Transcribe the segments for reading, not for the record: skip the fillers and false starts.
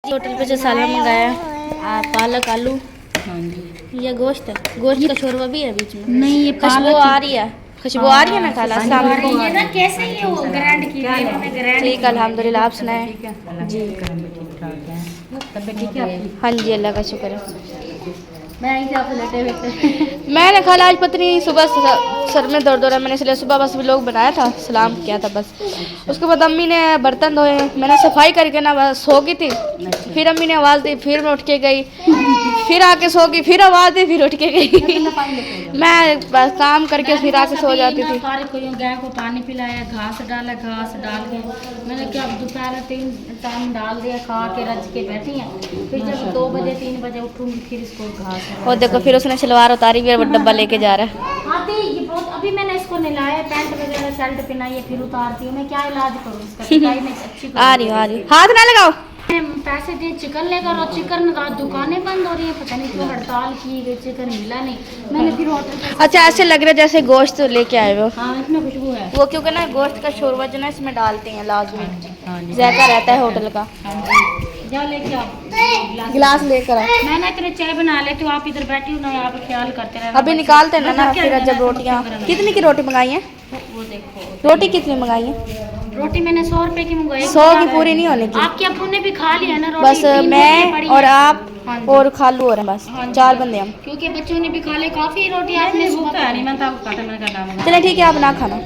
Hotel पे जो सालन मंगाया पालक आलू। हाँ जी। ये गोश्त का शोरबा भी है बीच में। नहीं ये खुशबू आ रही है, खुशबू आ रही है ना खाला। अस्सलाम वालेकुम। ये ना कैसे ये वो ग्रैंड की है इन्होंने ग्रैंड। ठीक अल्हम्दुलिल्लाह, आप सुनाएं? जी तबीयत ठीक है आपकी? हाँ जी अल्लाह का शुक्र है। मैं आई थी आपसे लेटे हुए। मैंने खाला आज पता नहीं सुबह सर में दर्द हो रहा है, मैंने इसलिए सुबह बस लोग बनाया था, सलाम किया था बस। उसके बाद अम्मी ने बर्तन धोए, मैंने सफाई करके ना बस सो गई थी। फिर अम्मी ने आवाज़ दी, फिर मैं उठ के गई, फिर आके सो गई, फिर आवाज़ दी, फिर उठ के गई। मैं बस काम करके फिर आके सो जाती थी। गाय को पानी पिलाया, घास डाला, घास डाल के मैंने क्या दोपहर 3 टाइम डाल दिया, खा के रज के बैठी हैं। फिर जब 2 बजे 3 बजे उठूंगी फिर इसको घास। और देखो फिर उसने सलवार उतारी भी और डब्बा लेके जा रहा है। आती ये बहुत अभी मैंने इसको नहलाया, पैंट वगैरह शर्ट पहनाई है, फिर उतारती हूँ। मैं क्या इलाज करूँ इसका? सिलाई में अच्छी आ रही हाथ ना लगाओ। पैसे दिए चिकन लेकर और चिकन रात दुकानें बंद हो रही है, पता नहीं क्यों हड़ताल की गई, चिकन मिला नहीं। मैंने फिर होटल पे अच्छा ऐसे लग रहा है जैसे गोश्त लेके आए हो। हाँ इसमें खुशबू है वो क्योंकि ना गोश्त का शोरबा जो ना इसमें डालते हैं लाजमी, जायका रहता है होटल का। जा लेके आओ गिलास लेकर आओ। मैं ना तेरे चाय बना लेती हूँ, आप इधर बैठी हो ना, आप ख्याल करते रहना। अभी निकालते हैं ना फिर जब रोटियाँ। कितनी की रोटी मंगाई है? वो देखो रोटी कितनी मंगाई है? रोटी मैंने 100 रुपए की मंगाई। 100 की पूरी नहीं होने की। आपके अब्बू ने भी खा लिया ना रोटी? बस मैं और आप और खालू और बस 4 बंदे हम, क्योंकि बच्चों ने भी खा ली काफी रोटी। आपने चले ठीक है, आप ना खाना,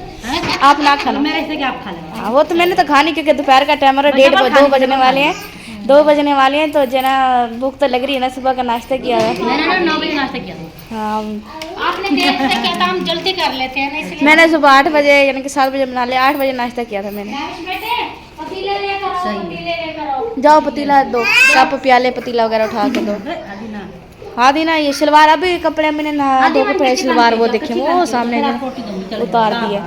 आप ना खाना। हाँ वो तो मैंने तो खानी, क्योंकि दोपहर का टाइम है, 2 बजने वाले हैं, 2 बजने वाले हैं, तो जना भूख तो लग रही है ना। सुबह का नाश्ता किया है मैंने ना 9 बजे नाश्ता किया। हाँ आपने देर से किया था, हम जल्दी कर लेते हैं ना इसलिए। मैंने सुबह 8 बजे यानी कि 7 बजे बना लिया, 8 बजे नाश्ता किया था मैंने। बेटे पतीले लेकर आओ, पतीले लेकर आओ। जाओ पतीला दो, कप प्याले पतीला वगैरह उठा के दो। हाँ दी ना ये शलवार अभी कपड़े मैंने नहा धो के शलवार वो देखे वो सामने उतार दी है।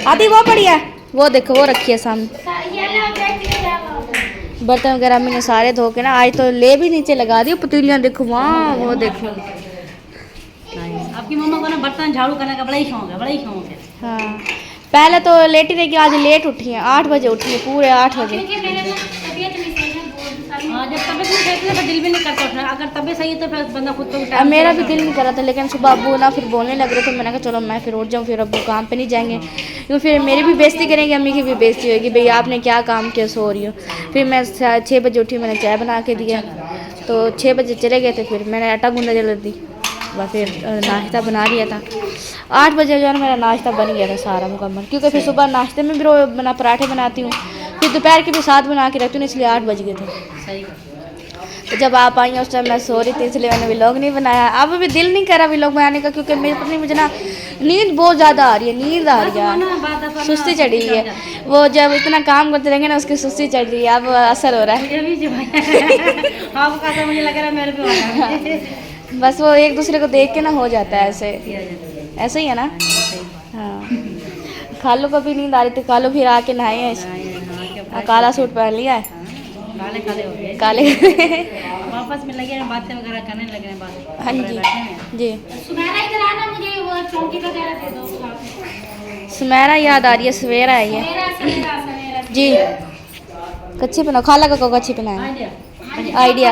आदि वो पड़ी है, वो देखो वो रखी है सामने। बर्तन वगैरह मैंने सारे धो के ना आज तो ले भी नीचे लगा दी। पतीलियाँ देखो वहाँ, वो देखो। आपकी मम्मा को ना बर्तन झाड़ू करने का बड़ा ही शौक है, बड़ा ही शौक है। हाँ पहले तो लेटी रही कि आज लेट उठी है, 8 बजे उठी है, पूरे 8 बजे। हाँ जब तबीयत नहीं सही तो दिल भी नहीं करता उठना, अगर तबीयत सही है तो फिर बंदा खुद तो उठा। मेरा भी दिल नहीं कर रहा था, लेकिन सुबह अब्बू ना फिर बोलने लग रहे थे, मैंने कहा चलो मैं फिर उठ जाऊँ, फिर अब्बू काम पे नहीं जाएंगे क्योंकि फिर मेरी भी बेइज्जती करेंगे, अम्मी की भी बेइज्जती होगी, भाई आपने क्या काम किया, सो रही हो। फिर मैं 6 बजे उठी, मैंने चाय बना के दिया, तो 6 बजे चले गए थे। फिर मैंने आटा गूंदा जल्दी दी, बस फिर नाश्ता बना लिया था। 8 बजे जो है मेरा नाश्ता बन गया था सारा मुकम्मल, क्योंकि फिर सुबह नाश्ते में भी बना पराठे बनाती हूँ, फिर दोपहर के भी साथ बना के रखती हूँ, इसलिए 8 बज गए थे। तो जब आप आई उस टाइम मैं सो रही थी, इसलिए मैंने व्लॉग नहीं बनाया। अब भी दिल नहीं कर रहा व्लॉग बनाने का, क्योंकि मेरे पता नहीं मुझे ना नींद बहुत ज़्यादा आ रही है, नींद आ रही है, सुस्ती चढ़ी हुई है। वो जब इतना काम करते रहेंगे ना उसकी सुस्ती चढ़ रही है, अब असर हो रहा है। बस वो एक दूसरे को देख के ना हो जाता है, ऐसे ही है ना। हाँ खालू को भी नींद आ रही थी, खालू फिर आके नहाए हैं, काला सूट पहन लिया है, काले काले हो गए, काले वापस में लगे हैं बातें वगैरह करने लगे हैं बात। हाँ जी जी। सुमेरा इधर आना, मुझे वो चौकी वगैरह दे दो। सुमेरा याद आ रही है, सवेरा है ये जी। कच्ची पहना खाला का कच्ची पहनाए आइडिया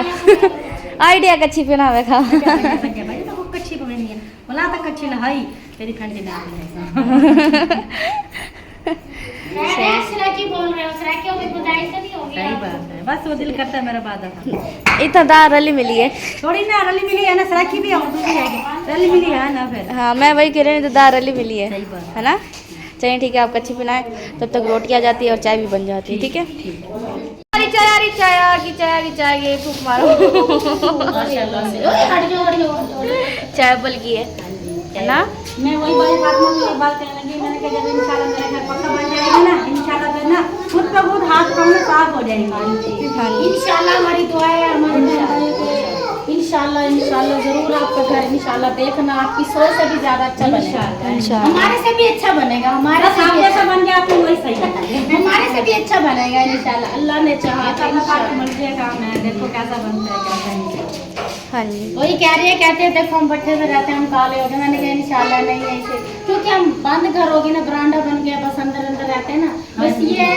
आइडिया कच्ची पहना हुआ खा कच्ची पहनी है बोला था कच्ची लहाई तेरी फ्रेंड ने बस वो दिल करता है मेरा बात। इतना दार रली मिली है, थोड़ी ना रली मिली है ना, सराखी भी रली मिली है ना फिर। हाँ मैं वही कह रही हूँ, तो दार रली मिली है ना। चलिए ठीक है, आप कच्ची पिलाएं, तब तक रोटी आ जाती है और चाय भी बन जाती है। ठीक है चाय ये फूक मारो। चाय बल गई है ना। मैं वही बात कहने लगी, मैंने कहा जब इंशाल्लाह मेरा घर पक्का बन जाएगा ना, इंशाल्लाह जो ना खुद पे खुद हाथ पाँव साफ हो जाएगा। इंशाल्लाह हमारी दुआ है, इंशाल्लाह इंशाल्लाह जरूर आपका घर इंशाल्लाह देखना आपकी सोच से भी ज्यादा अच्छा बनेगा, हमारे से भी अच्छा बनेगा, हमारे सामने से बन गया तो वही सही है, हमारे से भी अच्छा बनेगा इंशाल्लाह, अल्लाह ने चाहा तो मर्जी का काम है, देखो कैसा बनता है कैसा नहीं। हाँ जी वही कह रही है, कहते हैं देखो हम भट्ठे में रहते हैं हम काले हो गए, मैंने कहा इंशाल्लाह नहीं है इसे, क्योंकि हम बंद घर होगी ना, बरांडा बन गया, बस अंदर अंदर रहते हैं ना, बस ये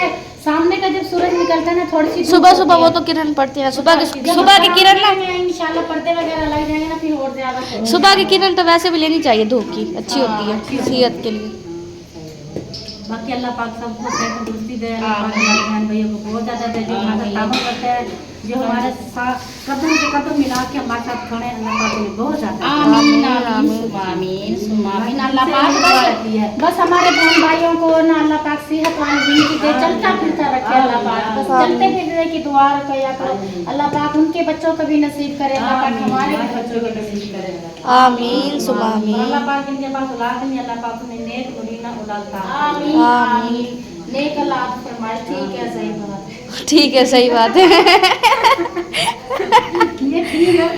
सामने का जब सूरज निकलता है ना थोड़ी सी सुबह सुबह वो तो किरण पड़ती है, सुबह की किरण ना, इंशाल्लाह पर्दे वगैरह लग जाएंगे ना फिर और ज्यादा सुबह की किरण तो वैसे भी लेनी चाहिए, धूप की अच्छी होती है सेहत के लिए। बाकी अल्लाह पाक सबको तंदुरुस्ती दे, अल्लाह पाक हमारे बहन भाइयों को बहुत ज़्यादा दे, जो हमारा ताबड़ करते हैं, जो हमारे साथ कदम से कदम मिला के हमारे साथ खड़े हैं, अल्लाह पाक उन्हें बहुत ज़्यादा आमीन आमीन आमीन आमीन। अल्लाह पाक बस हमारे बहन भाइयों को ना अल्लाह पाक सेहत वाली जिंदगी दे, चलता फिरता रखे अल्लाह पाक, बस चलते फिरते की दुआ किया करो, अल्लाह पाक उनके बच्चों को भी नसीब करे, अल्लाह पाक हमारे भी बच्चों को नसीब करे। आमीन सुबह आमीन। अल्लाह पाक इनके पास औलाद नहीं, अल्लाह पाक उन्हें नेक मुरीना औलाद ता आमीन आमीन। नेक औलाद फरमाए। ठीक है सही बात है, ठीक है सही बात है। ये ठीक है,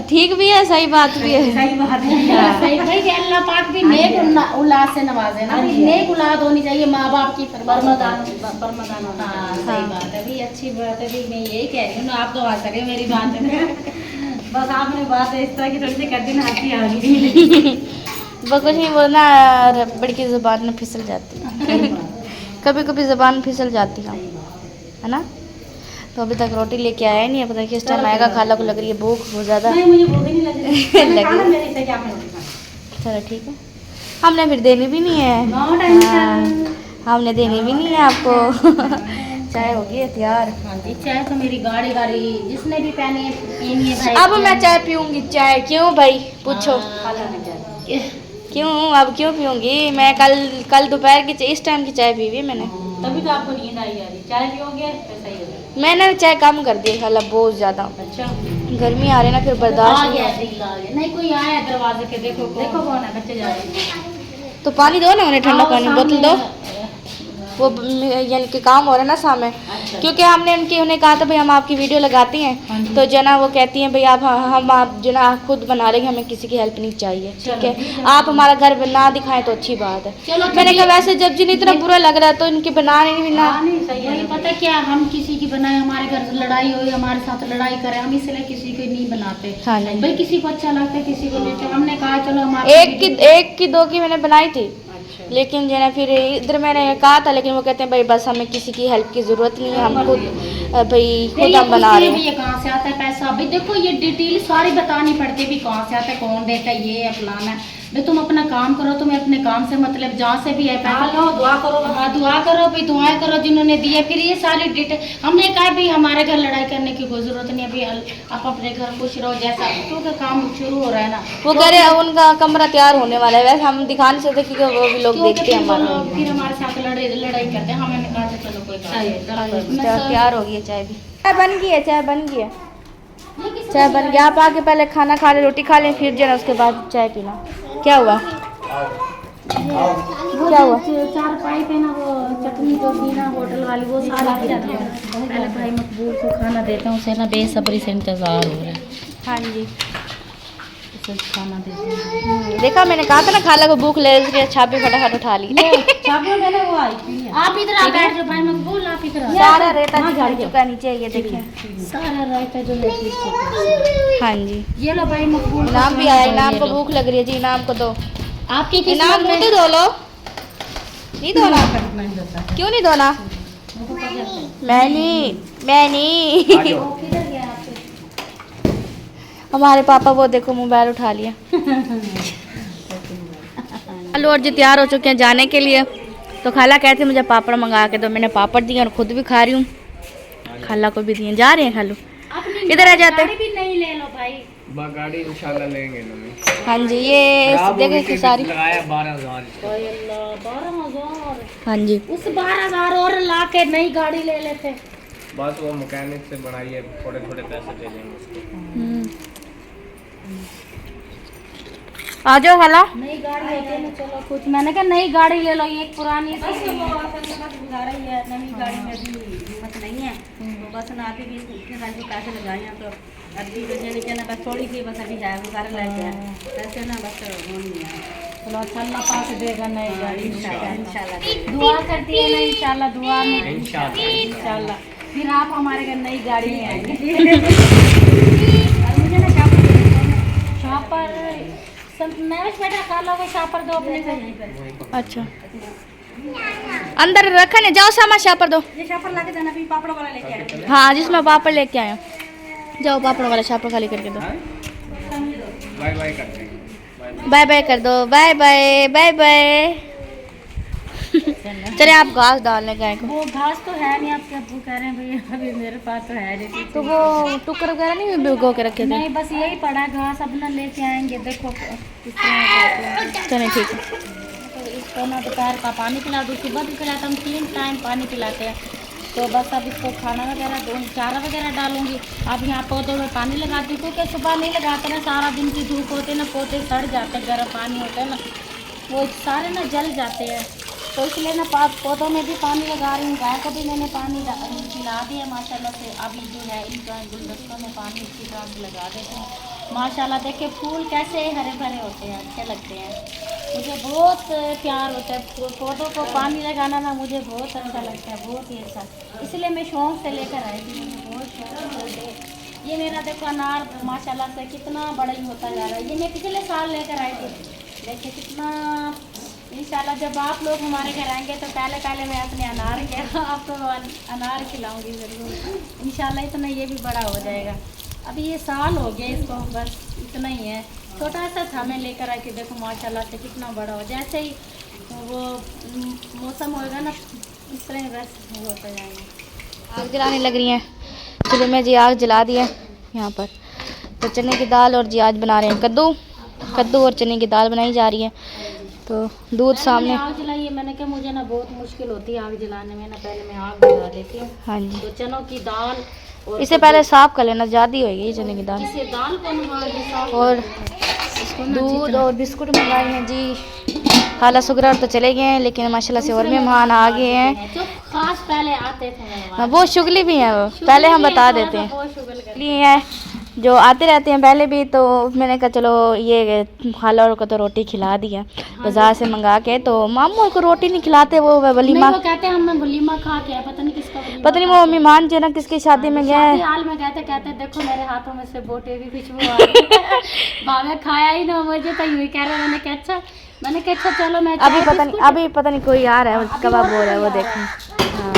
ठीक भी है, सही बात भी है। सही बात है, सही भाई कि अल्लाह पाक भी नेक औलाद से नवाजे ना, नेक औलाद होनी चाहिए, माँ बाप की परमदान परमदान होना। हाँ सही बात है भी, अच्छी बात है भी, मैं यही कह रही हूँ ना, आप तो आ सके मेरी बात है। बस आपने बात इस तरह की थोड़ी सी कर दी ना, हंसी आ गई। वो कुछ नहीं, वो ना रबड़ की ज़ुबान में फिसल जाती है, कभी कभी ज़ुबान फिसल जाती है ना। तो अभी तक रोटी लेके आया नहीं है, पता नहीं किस टाइम आएगा। खाला को लग रही है भूख बहुत ज़्यादा। नहीं मुझे भूख ही नहीं लग रही। चलो ठीक है, हमने फिर देनी भी नहीं है। हाँ, हमने देनी भी नहीं है आपको। चाय होगी है तैयार। हाँ जी, चाय तो मेरी गाड़ी गाड़ी जिसने भी पहनी है पीनी है भाई। अब मैं चाय पीऊंगी, चाय क्यों भाई पूछो, क्यों अब क्यों पीऊंगी मैं? कल दोपहर की इस टाइम की चाय पी हुई मैंने, तभी तो आपको नींद आई आ रही। चाय पियोगे तो सही होगा। मैंने चाय कम कर दी खाला, बहुत ज़्यादा। अच्छा, गर्मी आ रही ना, फिर बर्दाश्त नहीं होती। नहीं कोई आया दरवाजे के, देखो देखो कौन है, बच्चे जा रहे हैं। तो पानी दो ना उन्हें, ठंडा पानी बोतल दो। वो यानी कि काम हो रहा है ना सामने। अच्छा। क्योंकि हमने उन्हें कहा था भाई हम आपकी वीडियो लगाती हैं, तो जो ना वो कहती हैं भाई हम आप जो ना खुद बना लेंगे, हमें किसी की हेल्प नहीं चाहिए, ठीक है। आप हमारा घर बना दिखाएं तो अच्छी बात है। मैंने कहा वैसे जब जिन्हें इतना बुरा लग रहा है तो इनके बनाने नहीं ना। वही पता क्या, हम किसी की बनाए, हमारे घर लड़ाई हुई, हमारे साथ लड़ाई करे, हम इसलिए किसी को नहीं बनाते। हाँ भाई किसी को अच्छा लगता है, किसी को नहीं अच्छा। हमने कहा चलो हम एक की दो की मैंने बनाई थी, लेकिन जो ना फिर इधर मैंने कहा था, लेकिन वो कहते हैं भाई बस हमें किसी की हेल्प की ज़रूरत नहीं है, हम खुद भाई खुद हम बना रहे हैं। ये कहाँ से आता है पैसा भाई, देखो ये डिटेल सारी बतानी पड़ती है भी कहाँ से आता है, कौन देता है, ये फलाना है भाई। तुम अपना काम करो, तुम्हें अपने काम से मतलब जहाँ से भी है पैसा लो, दुआ करो। हाँ दुआ करो भाई, दुआएं करो जिन्होंने दिए। फिर ये सारी डिटेल हमने कहा भाई हमारे घर लड़ाई करने की कोई ज़रूरत नहीं है भाई, आप अपने घर खुश रहो जैसा, क्योंकि काम शुरू हो रहा है ना। वो कह रहे हैं उनका कमरा तैयार होने वाला है, वैसे हम दिखा नहीं सकते क्योंकि वो भी लोग देखते हैं हमारा। फिर हमारे साथ लड़ाई करते हैं, हमें कहा था चलो कोई तैयार हो गई है चाय भी, चाय बन गई है, चाय बन गई है, चाय बन गया। आप आके पहले खाना खा ले, रोटी खा लें, फिर जो ना उसके बाद चाय पीना। क्या हुआ क्या हुआ? चार पाइप है ना, वो चटनी जो थी ना होटल वाली, वो सारी पहले भाई मकबूल को खाना देते हैं, उसे ना बेसब्री से इंतजार हो रहा है। हाँ जी, खाना देते हैं। देखा मैंने कहा था ना खाला को भूख ले, इसलिए छापी फटाफट उठा ली। आप इधर आ बैठ जाओ भाई मकबूल, आप इधर आ। सारा रेता झड़ चुका नीचे, ये देखिए सारा रायता जो है। हाँ जी, ये लो भाई मकबूल, इनाम भी आया, इनाम को भूख लग रही है जी, इनाम को दो। आपकी इनाम मुँह तो धो लो, नहीं धोना, क्यों नहीं धोना? मैं नहीं हमारे पापा वो देखो मोबाइल उठा लिया। आलू और जी तैयार हो चुके हैं जाने के लिए, तो खाला कहते मुझे पापड़ मंगा के दो, मैंने पापड़ दिए और खुद भी खा रही हूँ, खाला को भी दिए। जा रहे हैं खालू, इधर आ जाते हैं। भी नहीं ले लो भाई, गाड़ी इंशाल्लाह लेंगे ना। हाँ जी, ये देखो कि सारी लगाया 12,000। 12,000। हाँ जी, उस 12,000 और ला के नई गाड़ी ले लेते। बस वो मैकेनिक से बनाई है, थोड़े थोड़े पैसे दे देंगे उसको। आ जाओ खाला। नई गाड़ी होती है ना, चलो कुछ मैंने कहा नई गाड़ी ले लो, ये एक पुरानी सी है, नई गाड़ी में भी हिम्मत नहीं है, तो बस ना अभी भी इतने सारे पैसे लगाए हैं, तो अभी तो नीचे ना बस थोड़ी सी बस अभी जाए वो सारे लग गया ऐसे ना, बस वो नहीं है। चलो अच्छा अल्लाह पास देगा नई गाड़ी इंशाल्लाह। दुआ करती है ना इंशाल्लाह, दुआ में इंशाल्लाह फिर आप हमारे घर नई गाड़ी में आएंगे। मुझे ना शापर बेटा खा लो, शापर दो अपने से। अच्छा अंदर रखा नहीं, जाओ सामान शापर दो। ये शापर लाके देना, फिर पापड़ वाला लेके आए। हाँ जिसमें पापड़ लेके आए, जाओ पापड़ वाला शापर खाली करके दो। बाय बाय करते हैं, बाय बाय कर दो, बाय बाय बाय बाय। चले आप घास डालने गए को, वो घास तो है नहीं, आपके अब्बू कह रहे हैं भैया अभी मेरे पास तो है नहीं। तो वो टुकर वगैरह नहीं भिगो के रखे थे? नहीं, बस यही पड़ा है, घास अपना लेके आएंगे। देखो किस तरह चले ठीक है। तो इसको ना दोपहर का पानी पिला दो, सुबह भी पिलाता हूँ, 3 टाइम पानी पिलाते हैं। तो बस अब इसको खाना वगैरह दो, चारा वगैरह डालूंगी। अब यहाँ पौधों में पानी लगाती हूँ, क्योंकि सुबह नहीं लगाते ना, सारा दिन की धूप होते ना, पौधे सड़ जाते, गर्म पानी होता है ना, वो सारे ना जल जाते हैं। तो इसलिए ना पौधों में भी पानी लगा रही हूँ। गाय को भी मैंने पानी पिला दिया माशाल्लाह से। अभी जो है इनका गुलदस्तों में पानी इसी तरह से लगा देते हैं। माशाल्लाह देखिए फूल कैसे हरे भरे होते हैं, अच्छे लगते हैं। मुझे बहुत प्यार होता है पौधों को पानी लगाना ना, मुझे बहुत अच्छा लगता है, बहुत ही अच्छा। इसलिए मैं शौक से लेकर आई थी, मुझे बहुत शौक है। ये मेरा देखो अनार माशाल्लाह से कितना बड़ा ही होता जा रहा है। ये मैं पिछले साल लेकर आई थी, देखिए कितना। इंशाल्लाह जब आप लोग हमारे घर आएंगे तो पहले मैं अपने अनार के आपको अनार खिलाऊंगी ज़रूर इंशाल्लाह। इतना ये भी बड़ा हो जाएगा। अभी ये साल हो गया इसको, बस इतना ही है, छोटा सा था। मैं लेकर आई थी, देखो माशाल्लाह से कितना बड़ा हो। जैसे ही वो मौसम होएगा ना, इस तरह बस होता जाएगा। आग जलाने लग रही हैं, चलो मैं जी आग जला दिया यहाँ पर। तो चने की दाल और जी आज बना रहे हैं कद्दू और चने की दाल बनाई जा रही है। तो दूध सामने। आग जलाई, मैंने कहा मुझे ना बहुत मुश्किल होती है आग जलाने में ना, पहले मैं आग जला देती हूँ। हाँ जी, तो चनों की दाल और इसे पहले साफ कर लेना, ज़्यादा होगी चने की दाल। इसे दाल को साफ और दूध और बिस्कुट मंगाए हैं जी। खाला सुगरा तो चले गए हैं, लेकिन माशाल्लाह से और मेहमान आ गए हैं। जो खास पहले आते थे मेहमान, हाँ, वो शुगली भी हैं, वो पहले हम बता देते हैं। बहुत शुगर करते शुगली हैं जो आते रहते हैं पहले भी। तो मैंने कहा चलो ये खाला और को तो रोटी खिला दिया बाजार से मंगा के। तो मामू को रोटी नहीं खिलाते, वो वलीमा वो कहते हैं हम वलीमा खा के आए, पता नहीं किसका वलीमा। पता नहीं वो मेहमान जो है ना किसकी शादी में गए। हाल में गए थे, कहते देखो मेरे हाथों में से बोटे भी खुशबू आ रही है। भावे खाया ही ना मुझे, तो यूँ कह रहे। मैंने कहा अच्छा चलो मैं अभी पता नहीं कोई आ रहा है, कबाब हो रहा है वो देखो। हाँ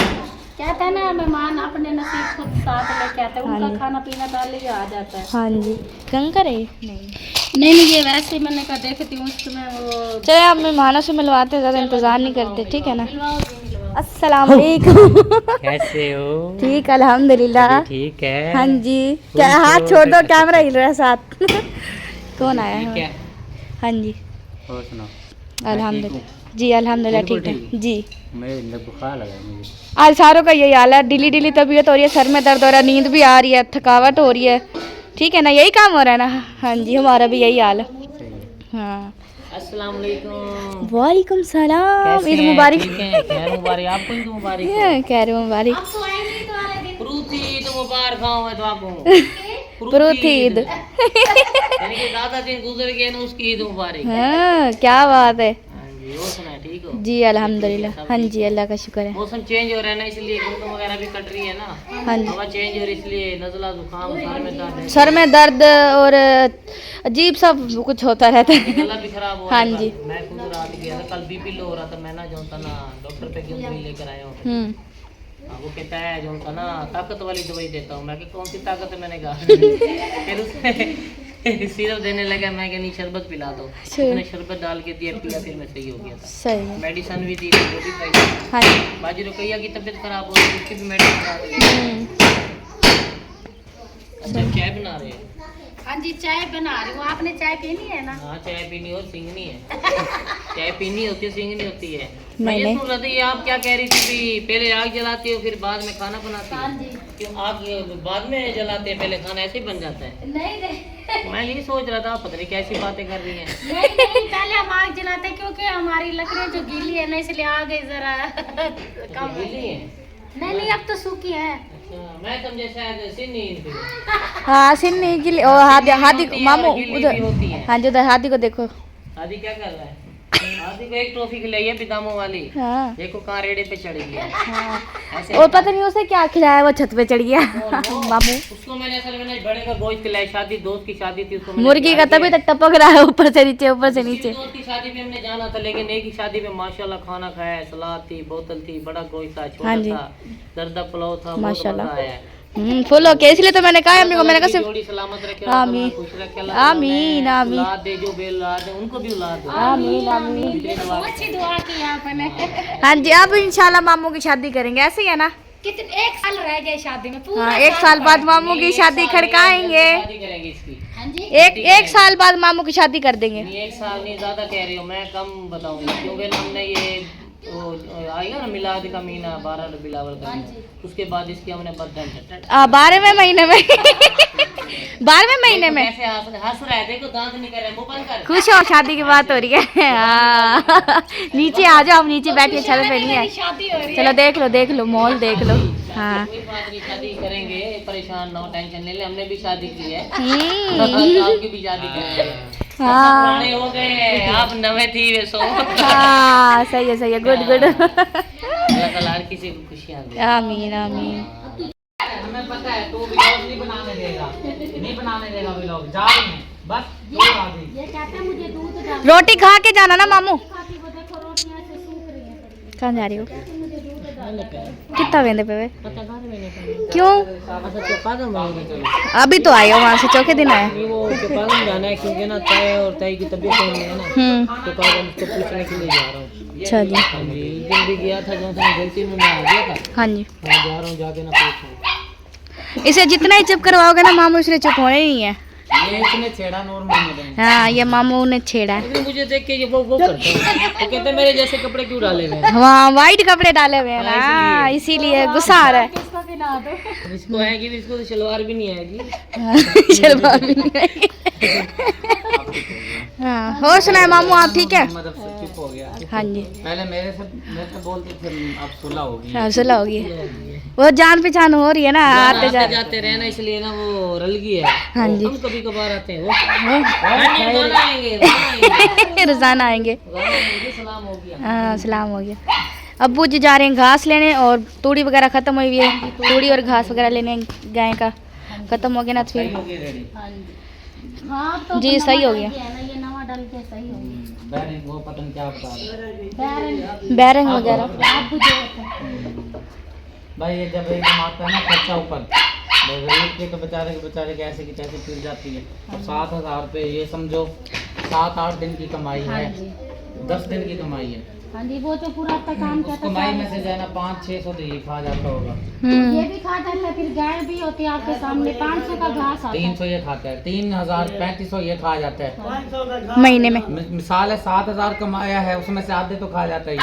कहते हैं ना मेहमान अपने नसीब खुद साथ लेके आते हैं, उनका खाना पीना डाल के आ जाता है। हाँ जी, कंकर है नहीं ये वैसे ही मैंने कहा देखती हूँ उसमें वो। चले आप मेहमानों से मिलवाते, ज़्यादा इंतज़ार नहीं करते, ठीक है ना। मिलवाओ जी, मिलवाओ। अस्सलाम वालेकुम। कैसे हो? ठीक अल्हम्दुलिल्लाह। ठीक है। हाँ जी, क्या हाथ छोड़ दो, कैमरा हिल रहा है साथ। कौन आया है? हाँ जी और सुनाओ। अल्हम्दुलिल्लाह जी, अल्हम्दुलिल्लाह ठीक है जी। मेरे बुखार लगा मुझे। आज सारों का यही हाल है, डिली तबीयत हो रही है, सर में दर्द हो रहा है, नींद भी आ रही है, थकावट हो रही है, ठीक है ना, यही काम हो रहा है ना। हाँ जी हमारा भी यही हाल है। हाँ अस्सलाम वालेकुम। वालेकुम सलाम, ईद मुबारक। खैर मुबारक आपको, ईद मुबारक। कह रहे मुबारक। आप तो आए नहीं तो वाले दिन। प्रूथी ईद मुबारक हो तो आपको। प्रूथी ईद। यानी कि ज़्यादा दिन गुजर गए ना, उसकी ईद मुबारक। हाँ क्या बात है और सुना ठीक हो? जी अल्हम्दुलिल्लाह। हाँ जी अल्लाह का शुक्र है। मौसम चेंज हो रहा है ना, इसलिए गंदम वगैरह भी कट रही है ना। हाँ जी, हवा चेंज हो रही है, इसलिए नज़ला जुकाम सर में दर्द है। सर में दर्द और अजीब सा कुछ होता रहता है। गला भी खराब हो रहा हाँ है। जी। मैं खुद रात गया था, कल बीपी लो हो रहा था, मैं ना जो था ना डॉक्टर पे क्यों दवाई लेकर आया हूँ। वो कहता है जो था ना ताकत वाली दवाई देता हूँ। मैं कि कौन सी ताकत है, मैंने कहा। फिर उसने सिरप देने लगा, मैं कि नहीं शरबत पिला दो। उसने शरबत डाल के दिया, पिया, फिर मैं सही हो गया था। सही है। मेडिसिन भी दी, वो भी खाई। हाँ जी। बाजी रुकैया की तबीयत खराब हो रही, उसकी भी मेडिसिन खा रही। अच्छा चाय बना रहे हैं? हाँ जी चाय बना रही हूँ। आपने चाय पीनी है ना? हाँ चाय पीनी और सिंगनी है। चाय पीनी होती है, सिंगनी होती है। मैं नहीं, ये नहीं। सुन रहा था, ये आप क्या कह रही थी कि पहले आग जलाती हो फिर बाद में खाना बनाती हाँ हो? जी। क्यों आग बाद में जलाते हैं, पहले खाना ऐसे ही बन जाता है? नहीं मैं यही सोच रहा था, पता नहीं कैसी बातें कर रही हैं। नहीं पहले हम आग जलाते क्योंकि हमारी लकड़ियाँ जो गीली है ना, इसलिए आग जरा कम है। गीली है? नहीं अब तो सूखी है। अच्छा मैं समझे शायद सिन्नी इनकी। हाँ सिन्नी गिली ओ हादी हादी होती है मामू और गिल्ली भी होती उधर। है। हाँ जी उधर हादी को देखो। शादी क्या कर रहा है? आदि को एक ट्रॉफी खिलाई है बिदामों वाली, हाँ एक को कहाँ रेड़े पे चढ़ गया। हाँ। ऐसे और पता नहीं उसे क्या खिलाया, वो छत पे चढ़ गया मामू। उसको मैंने असल में बड़े का गोश्त खिलाया, शादी दोस्त की शादी थी, उसको मैंने मुर्गी का खिलाया। तभी तक टपक रहा है ऊपर से नीचे, ऊपर से नीचे। दोस्त की शादी पे हमने जाना था, लेकिन एक ही शादी में माशाल्लाह खाना खाया, सलाद थी, बोतल थी, बड़ा गोश्त था, छोटा हाँ जी। था, जर्दा पुलाव था, बहुत माशाल्लाह। मजा आया। फुल ओके, इसलिए तो मैंने कहा अम्मी को, मैंने कहा सिर्फ जोड़ी सलामत रखे, आमीन। खुश रखे, आमीन, आमीन। औलाद दे, जो बेऔलाद है उनको भी औलाद दे। आमीन आमीन। अच्छी दुआ की आपने। हाँ जी, अब इंशाल्लाह मामू की शादी करेंगे, ऐसे ही है ना? कितने 1 साल रह गए शादी में, पूरा हाँ, 1 साल बाद मामू की शादी खड़काएंगे। शादी करेंगे इसकी। हाँ जी। एक साल बाद मामू की शादी कर देंगे। नहीं, 1 साल नहीं, ज्यादा कह रही हूँ मैं, कम बताऊंगा, क्योंकि हमने ये वो आएगा ना मिलाद का महीना, 12 रबीउल अव्वल का महीना, उसके बाद इसकी हमने बर्तन 12वें महीने में 12वें महीने में कैसे हंस रहा है, देखो दांत नहीं कर रहे, मुंह बंद कर। खुश हो, शादी की बात हो रही है। हाँ। नीचे आ जाओ, हम नीचे बैठिए, छत पे नहीं है। शादी हो रही है। चलो देख लो मॉल देख लो। हाँ कोई बात नहीं, शादी करेंगे, परेशान ना हो, टेंशन ले ले, हमने भी शादी की है, हम्म, आपकी भी शादी करेंगे। हाँ पुराने हो गए हैं, आप नवे थी वे सो। हाँ, सही है गुड गुड। अल्लाह ताला हर किसी को खुशियां दे। आमीन आमीन। हमें पता है तू व्लॉग नहीं बनाने देगा व्लॉग, जा रही है बस, तू आ गई। ये कहता है मुझे दूध डाल, रोटी खा के जाना ना मामू। खाती वो देखो रोटियां से सूख रही हैं पड़ी। कहाँ जा रही हो? मुझे दूध डाल। कितना वेंदे पे वे? पता घर में नहीं, क्यों? अच्छा चौका दम होंगे, चलो अभी तो आए हो वहाँ से, चौके दिन आए। नहीं वो चौका दम जाना है, क्योंकि ना तय और तय की तबीयत सही नहीं है ना, चौका दम उसको पूछने के लिए जा रहा हूँ। अच्छा जी। हाँ जी, उस दिन भी गया था, जो गलती में मैं आ गया था, हाँ जी, मैं जा रहा हूँ, जाके ना पूछूं। इसे जितना ही चुप करवाओगे ना मामू, इसने चुप होने ही नहीं है। ये इसने छेड़ा नूर में, हाँ, ये मामू ने छेड़ा है। लेकिन मुझे देख के ये वो करते हैं, वो कहते हैं मेरे जैसे कपड़े क्यों डाले हुए हैं। वहाँ वाइट कपड़े डाले हुए हैं ना, इसीलिए गुस्सा आ रहा है। किसको खिला दो। इसको आएगी, इसको तो शलवार भी नहीं आएगी। शलवार भी नहीं आएगी। हाँ, और सुनाए मामू, आप ठीक है? मतलब सब चुप हो गया। हाँ जी, पहले मेरे से बोलते थे, अब सुलह होगी। हाँ सुलह होगी, वो जान पहचान हो रही है ना, आते जाते। जाते रहे ना, इसलिए ना वो रल गई है। हाँ जी। हम कभी कभार आते हैं, वो रोजाना आएंगे, रोजाना आएंगे। सलाम हो गया। हाँ, सलाम हो गया। अब्बू जी जा रहे हैं घास लेने, और तूड़ी वगैरह खत्म हुई हुई है, तूड़ी और घास वगैरह लेने गाय का खत्म हो गया ना, तो फिर हो गई रेडी। हाँ जी। हाँ तो जी, सही हो गया। ना ये नवा डाल के सही हो गया। बैरिंग वो पता नहीं क्या बता रहे हैं। बैरन बैरंग वगैरह। आप जो होते हैं। भाई ये जब एकदम आता है ना खर्चा ऊपर, गरीब के तो बेचारे के ऐसे की तैसे फिर जाती है। और 7,000 रुपये, ये समझो 7-8 दिन की कमाई हाँ है, जी। 10 दिन की कमाई है। हाँ जी, वो जो पूरा आपका काम उस करता कमाई में से जो है ना 500-600 तो ये खा जाता होगा, ये भी खा जाता है, फिर गाय भी होती है आपके सामने, 500 का घास आता है। 300 ये खाता है, 3,000-3,500 ये खा जाता है। महीने में। मिसाल है 7,000 कमाया है, उसमें से आधे तो खा जाता है ये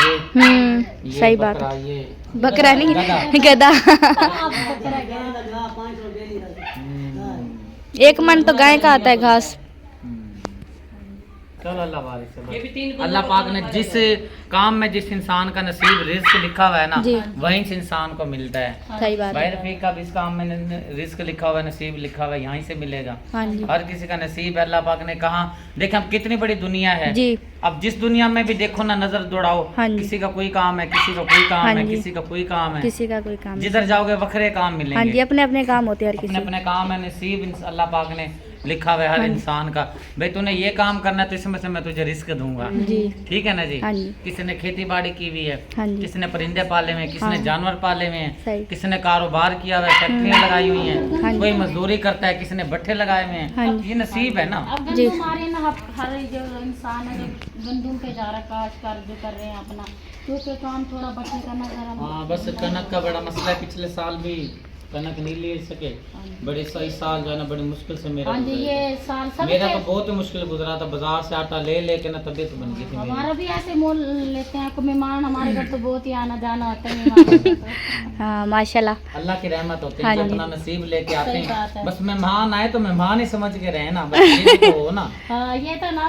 सही बात बकरा, है। ये बकरा नहीं, गधा। गधा। एक मन तो गाय का आता है घास। चलो अल्लाह बारिश से, अल्लाह पाक ने जिस काम में जिस इंसान का नसीब रिस्क लिखा हुआ है ना, जी। वही इस इंसान को मिलता है। सही बात है। भाई रफीक का भी इस काम में रिस्क लिखा हुआ है, नसीब लिखा हुआ है, यहीं से मिलेगा। हाँ जी हर किसी का नसीब है। अल्लाह पाक ने कहा, देखें अब कितनी बड़ी दुनिया है। जी। अब जिस दुनिया में भी देखो ना, नजर दौड़ाओ, हाँ जी। किसी का कोई काम है, किसी का कोई काम हाँ है, जी। किसी का कोई काम है, किसी का कोई काम नहीं। जिधर जाओगे वखरे काम हाँ जी, मिलेंगे। अपने अपने काम होते हैं हर अपने किसी। अपने काम है, नसीब अल्लाह पाक ने लिखा हुआ है हर हाँ जी। इंसान का। भाई तूने ये काम करना है तो इसमें से मैं तुझे रिस्क दूंगा। जी। ठीक है ना जी। हाँ जी। किसी ने खेती बाड़ी की हुई है, हाँ जी। किसी ने परिंदे पाले हुए हैं, किसी ने हाँ। जानवर पाले हुए हैं, सही। किसी ने कारोबार किया हुआ है, फैक्ट्रियां लगाई हुई हाँ हैं, जी। कोई मजदूरी करता है, किसी ने भट्ठे लगाए हुए हाँ हैं। जी। ये नसीब है ना। अब जी। गंदम हमारे ना हर जो इंसान है, जो गंदम पे जा रहा है, काश कर जो कर रहे हैं अपना, क्योंकि काम थोड़ा बच्चे का नजर अब हाँ बस कनक का बड़ा मसला है, पिछले साल भी कनक नहीं ले सके, बड़े सही साल जो है ना बड़ी मुश्किल से मेरा हाँ जी, गुजरा। ये साल सब मेरा तो बहुत ही मुश्किल गुजरा था, बाजार से आटा ले लेके ना तबीयत बन गई थी मेरी। हमारा भी ऐसे मोल लेते हैं, कोई मेहमान हमारे घर तो बहुत ही आना जाना होता है मेहमानों का तो। हाँ माशाल्लाह। अल्लाह की रहमत होती है, हाँ जो जी। अपना नसीब लेके आते सही बात हैं। है। बस मेहमान आए तो मेहमान ही समझ के रहे ना, बस ये तो हो ना। हाँ, ये तो ना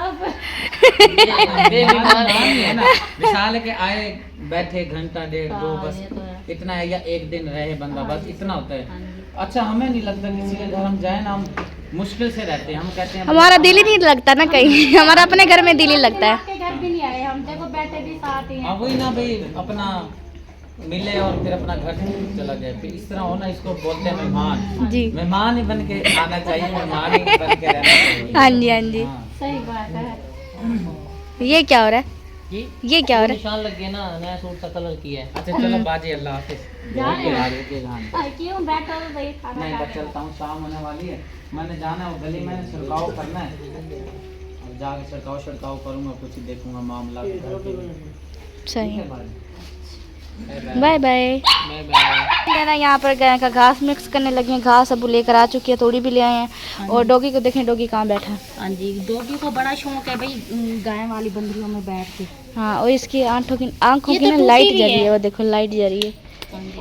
मेहमान नहीं है ना, मिसाल है कि आए बैठे घंटा डेढ़ दो, हाँ, बस ये तो है। इतना है, या एक दिन रहे बंदा, हाँ बस जी। इतना होता हाँ है। जी। अच्छा हमें नहीं लगता किसी के घर हम जाए ना, हम मुश्किल से रहते हैं, हम कहते हैं हमारा दिल ही नहीं लगता ना कहीं। हमारा अपने घर में दिल ही लगता है। आपके घर भी नहीं आए हम, हम देखो बेटे भी साथ ही हाँ हैं। वही ना भाई, अपना मिले और फिर अपना घर चला जाए, फिर इस तरह होना, इसको बोलते हैं मेहमान। जी मेहमान ही बन के आना चाहिए, मेहमान ही बन के रहना चाहिए। हाँ जी हाँ जी। हाँ। सही बात है। ये क्या हो रहा है? ये क्या हो रहा है? निशान लग गया ना, नया सूट का कलर किया है। अच्छा चलो बाजी, अल्लाह हाफिज। जा रहे हैं? ओके, हाँ। क्यों बैठो तो भाई खाना नहीं खा बस चलता हूँ, शाम होने वाली है, मैंने जाना है वो गली में छिड़काव करना है, और जाके छिड़काव करूँगा, कुछ ही देखूंगा मामला। सही ठीक है। है भाई, बाय बाय। मैं बाय। ना यहाँ पर गाय का घास मिक्स करने लगे हैं, घास अब लेकर आ चुकी है, थोड़ी भी ले आए हैं। और डॉगी को देखें, डॉगी कहाँ बैठा है। हाँ जी, डॉगी को बड़ा शौक है भाई गाय वाली बंदरियों में बैठ के। हाँ, और इसकी आंखों की ये ना तो टूटी लाइट भी जल रही है। है, वो देखो लाइट जल रही है।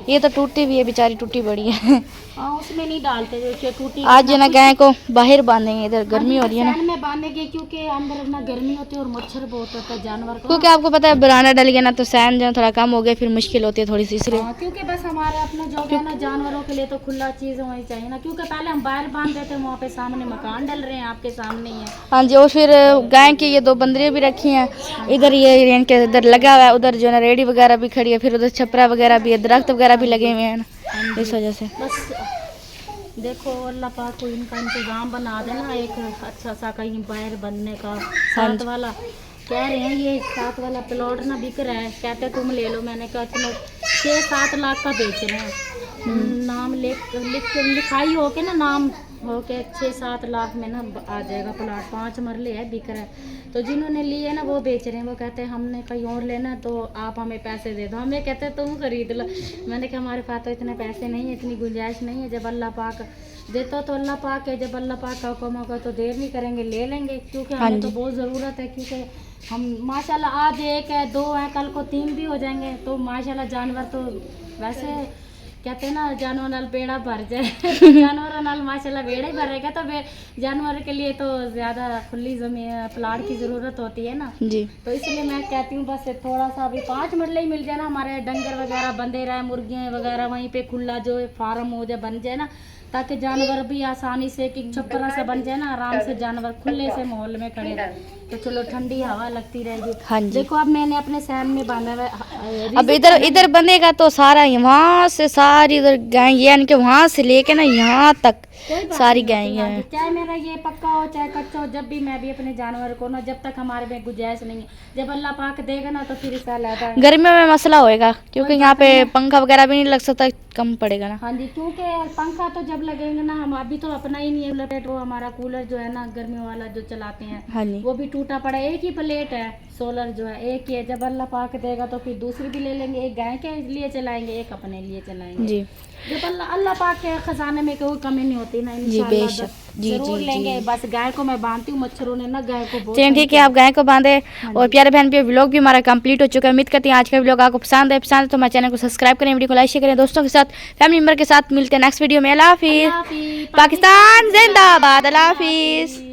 ये तो टूटी भी है बेचारी, टूटी बड़ी है। हाँ उसमें नहीं डालते जो टूटी। आज जो ना गाय को बाहर बांधेंगे, इधर गर्मी हो रही है ना, फैन में बांधेंगे क्योंकि अंदर ना गर्मी होती है और मच्छर बहुत होता है जानवर को। क्योंकि आपको पता है बराना डल गया ना तो सहन जो है थोड़ा कम हो गया, फिर मुश्किल होती है थोड़ी सी, इसलिए। हाँ, क्योंकि बस हमारे अपने जो है ना जानवरों के लिए तो खुला चीज होनी चाहिए ना, क्योंकि पहले हम बाहर बांध देते हैं, वहाँ पे सामने मकान डल रहे हैं, आपके सामने ही है। हाँ जी, और फिर गाय की ये 2 बंदरियाँ भी रखी हैं, इधर ये इनके इधर लगा हुआ है, उधर जो है ना रेडी वगैरह भी खड़ी है, फिर उधर छपरा वगैरह भी है, दरख्त वगैरह भी लगे हुए हैं ना, इस वजह से। बस देखो अल्लाह पाक को इनका इंतजाम बना देना, एक अच्छा सा कहीं बाहर बनने का। साथ वाला कह रहे हैं ये साथ वाला प्लॉट ना बिक रहा है, कहते तुम ले लो। मैंने कहा चलो 6-7 लाख का बेच रहे हैं, नाम लिखाई हो के ना, नाम हो के 6-7 लाख में ना आ जाएगा प्लॉट। 5 मरले है, बिक रहा है। तो जिन्होंने लिए ना वो बेच रहे हैं, वो कहते हैं हमने कहीं और लेना तो आप हमें पैसे दे दो। हमें कहते हैं तुम खरीद लो। मैंने कहा हमारे पास तो इतने पैसे नहीं है, इतनी गुंजाइश नहीं है। जब अल्लाह पाक देता तो अल्लाह पाक है, जब अल्लाह पाक का हुक्म होगा तो देर नहीं करेंगे, ले लेंगे, क्योंकि हमें तो बहुत ज़रूरत है। क्योंकि हम माशाल्लाह आज 1 है 2 है, कल को 3 भी हो जाएंगे, तो माशाल्लाह जानवर तो वैसे कहते हैं ना जानवर नाल बेड़ा भर जाए। जानवर नाल माशाल्लाह बेड़ा ही भरेगा, तो जानवर के लिए तो ज़्यादा खुली ज़मीन प्लाट की ज़रूरत होती है ना जी। तो इसलिए मैं कहती हूँ बस थोड़ा सा अभी 5 मरले ही मिल जाए ना, हमारे डंगर वगैरह बंधे रहे, मुर्गियाँ वगैरह वहीं पे खुला जो फार्म हो जाए, बन जाए ना, ताकि जानवर भी आसानी से कि छप्परा सा बन जाए ना, आराम से जानवर खुले से माहौल में खड़े रहे, तो चलो ठंडी हवा लगती रहेगी। हाँ जी। देखो अब मैंने अपने सहन में बांधा हुआ है। अब इधर बंधेगा तो सारा वहाँ से सारी इधर गाय, यानी कि वहाँ से लेके ना यहाँ तक सारी गाय हैं। चाहे मेरा ये पक्का हो चाहे कच्चा हो, जब भी मैं भी अपने जानवर को ना, जब तक हमारे में गुंजाइश नहीं है, जब अल्लाह पाक देगा ना तो फिर इसका लादा है। गर्मियों में मसला होएगा, क्योंकि यहाँ पे पंखा वगैरह भी नहीं लग सकता, कम पड़ेगा ना। हाँ जी, क्योंकि पंखा तो जब लगेंगे ना, हम अभी तो अपना ही नहीं है प्लेट, वो हमारा कूलर जो है ना गर्मियों वाला जो चलाते हैं, हाँ जी। वो भी टूटा पड़ा। एक ही प्लेट है, सोलर जो है एक ही है। जब अल्लाह पाक देगा तो फिर दूसरी भी ले लेंगे, एक गाय के लिए चलाएंगे, एक अपने लिए चलाएंगे जी जब अल्लाह पाक के खजाने में कोई कमी नहीं होती ना, जी इंशाल्लाह बेशक। जी जरूर जी लेंगे। जी। बस गाय को मैं बांधती हूँ, मच्छरों ने ना गाय को बहुत चलिए ठीक है, आप गाय को बांधे। और प्यारे बहन पे व्लॉग भी हमारा कंप्लीट हो चुका है। उम्मीद करती हैं आज का व्लॉग आपको पसंद है तो हमारे चैनल को सब्सक्राइब करें, वीडियो को लाइक शेयर करें, दोस्तों के साथ, फैमिली मेम्बर के साथ। मिलते हैं नेक्स्ट वीडियो में। अल्लाह हाफिज़। हाफिज़। पाकिस्तान जिंदाबाद। अल्लाह हाफिज़।